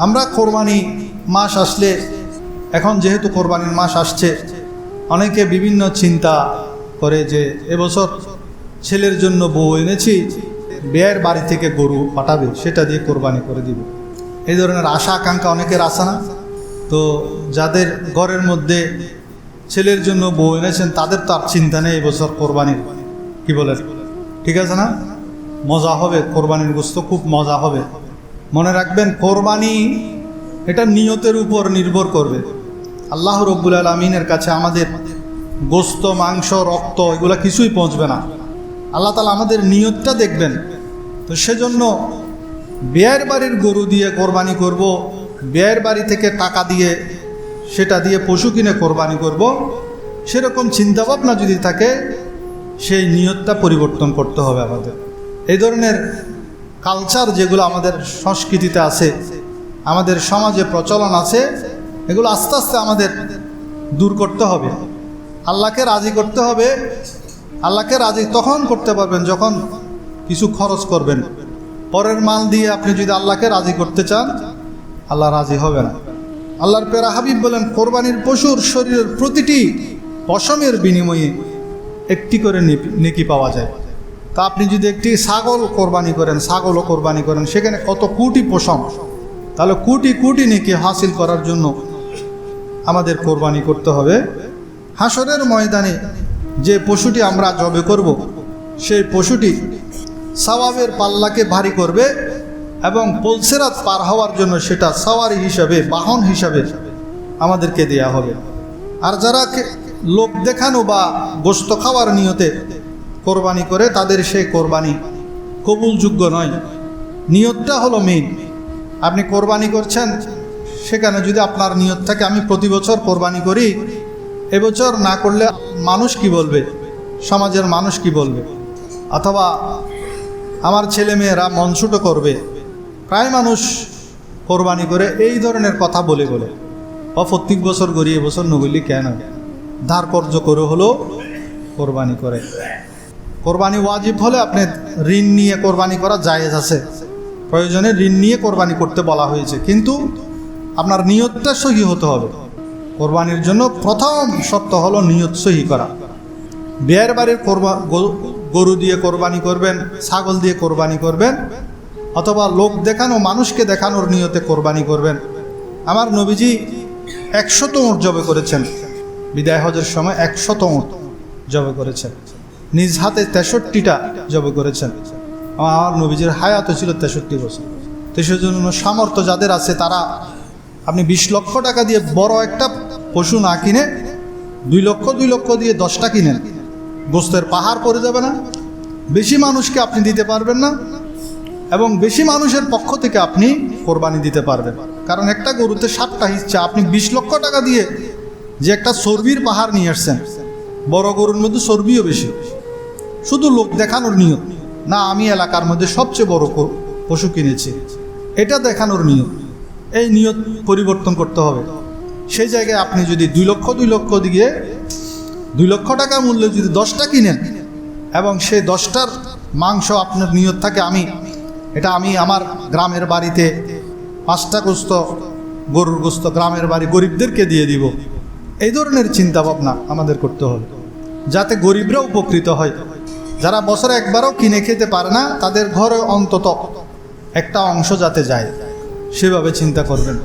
আমরা কোরবানি মাস আসলে, এখন যেহেতু কোরবানির মাস আসছে, অনেকে বিভিন্ন চিন্তা করে যে এবছর ছেলের জন্য বউ এনেছি, বিয়ের বাড়ি থেকে গরু পাঠাবে, সেটা দিয়ে কোরবানি করে দিব। এই ধরনের আশা আকাঙ্ক্ষা অনেকের আসে না? তো যাদের ঘরের মধ্যে ছেলের জন্য বউ এনেছেন তাদের তো আর চিন্তা নেই এবছর কোরবানির, কি বলেন? ঠিক আছে না? মজা হবে, কোরবানির গোশত খুব মজা হবে। মনে রাখবেন, কোরবানি এটা নিয়তের উপর নির্ভর করবে। আল্লাহ রব্বুল আলামিনের কাছে আমাদের গোশত, মাংস, রক্ত এগুলো কিছুই পৌঁছবে না। আল্লাহ তাআলা আমাদের নিয়তটা দেখবেন। তো সেজন্য বিয়ের বাড়ির গরু দিয়ে কোরবানি করব, বিয়ের বাড়ি থেকে টাকা দিয়ে সেটা দিয়ে পশু কিনে কোরবানি করব, সেরকম চিন্তাভাবনা যদি থাকে, সেই নিয়তটা পরিবর্তন করতে হবে আমাদের। এই ধরনের কালচার যেগুলো আমাদের সংস্কৃতিতে আছে, আমাদের সমাজে প্রচলন আছে, এগুলো আস্তে আস্তে আমাদের দূর করতে হবে। আল্লাহকে রাজি করতে হবে। আল্লাহকে রাজি তখন করতে পারবেন যখন কিছু খরচ করবেন। পরের মাল দিয়ে আপনি যদি আল্লাহকে রাজি করতে চান, আল্লাহ রাজি হবে না। আল্লাহর প্যারা হাবিব বলেন, কোরবানির পশুর শরীরের প্রতিটি পশমের বিনিময়ে একটি করে নেকি পাওয়া যায়। তা আপনি যদি একটি ছাগল কোরবানি করেন, ছাগলও কোরবানি করেন, সেখানে কত কোটি পশম, তাহলে কোটি কোটি নেকি হাসিল করার জন্য আমাদের কোরবানি করতে হবে। হাসরের ময়দানে যে পশুটি আমরা জবে করব, সেই পশুটি সওয়াবের পাল্লাকে ভারী করবে এবং পুলসিরাত পার হওয়ার জন্য সেটা সওয়ারি হিসাবে, বাহন হিসাবে আমাদেরকে দেয়া হবে। আর যারা লোক দেখানো বা গোশত খাওয়ার নিয়তে কোরবানি করে, তাদের সেই কোরবানি কবুলযোগ্য নয়। নিয়তটা হলো মেইন। আপনি কোরবানি করছেন, সেখানে যদি আপনার নিয়ত থাকে আমি প্রতি বছর কোরবানি করি, এবছর না করলে মানুষ কি বলবে, সমাজের মানুষ কি বলবে, অথবা আমার ছেলেমেয়েরা মন ছোটো করবে, প্রায় মানুষ কোরবানি করে এই ধরনের কথা বলে বলে প্রত্যেক বছর করি, এবছর নগলি কেন, ধার কর্য করে হলো কোরবানি করে। কোরবানি ওয়াজিব হলে আপনি ঋণ নিয়ে কোরবানি করা জায়েজ আছে, প্রয়োজনে ঋণ নিয়ে কোরবানি করতে বলা হয়েছে, কিন্তু আপনার নিয়তটা সহি হতে হবে। কোরবানির জন্য প্রথম শর্ত হলো নিয়ত সহি করা। বিয়ের বাড়ির গরু দিয়ে কোরবানি করবেন, ছাগল দিয়ে কোরবানি করবেন, অথবা লোক দেখানো, মানুষকে দেখানোর নিয়তে কোরবানি করবেন। আমার নবীজি 100 উট জবে করেছেন, বিদায় হজের সময় 100 উট জবে করেছেন, নিজ হাতে 63টা জবে করেছেন। আমার নবীজির হায়াত ছিল 63 বছর। তো সেজন্য সামর্থ্য যাদের আছে তারা, আপনি 20 লক্ষ টাকা দিয়ে বড় একটা পশু না কিনে 2 লক্ষ দিয়ে 10টা কিনেন, গোস্তের পাহাড় পড়ে যাবে না? বেশি মানুষকে আপনি দিতে পারবেন না, এবং বেশি মানুষের পক্ষ থেকে আপনি কোরবানি দিতে পারবেন। কারণ একটা গরুতে 7টা হিচ্ছা, আপনি 20 লক্ষ টাকা দিয়ে যে একটা চর্বির পাহাড় নিয়ে আসছেন, বড় গরুর মধ্যে চর্বিও বেশি, শুধু লোক দেখানোর নিয়ত না, আমি এলাকার মধ্যে সবচেয়ে বড় পশু কিনেছি, এটা দেখানোর নিয়ত। এই নিয়ত পরিবর্তন করতে হবে। সেই জায়গায় আপনি যদি 2 লক্ষ দিয়ে 2 লক্ষ টাকা মূল্যে যদি 10টা কিনেন, এবং সেই 10টার মাংস আপনার নিয়ত থাকে আমি আমার গ্রামের বাড়িতে 5টা গোস্ত, গরুর গোস্ত গ্রামের বাড়ি গরিবদেরকে দিয়ে দিব, এই ধরনের চিন্তা ভাবনা আমাদের করতে হবে, যাতে গরিবরা উপকৃত হয়। যারা বছরে একবারও কিনে খেতে পারে না, তাদের ঘরে অন্তত একটা অংশ যাতে যায়, সেভাবে চিন্তা করবেন।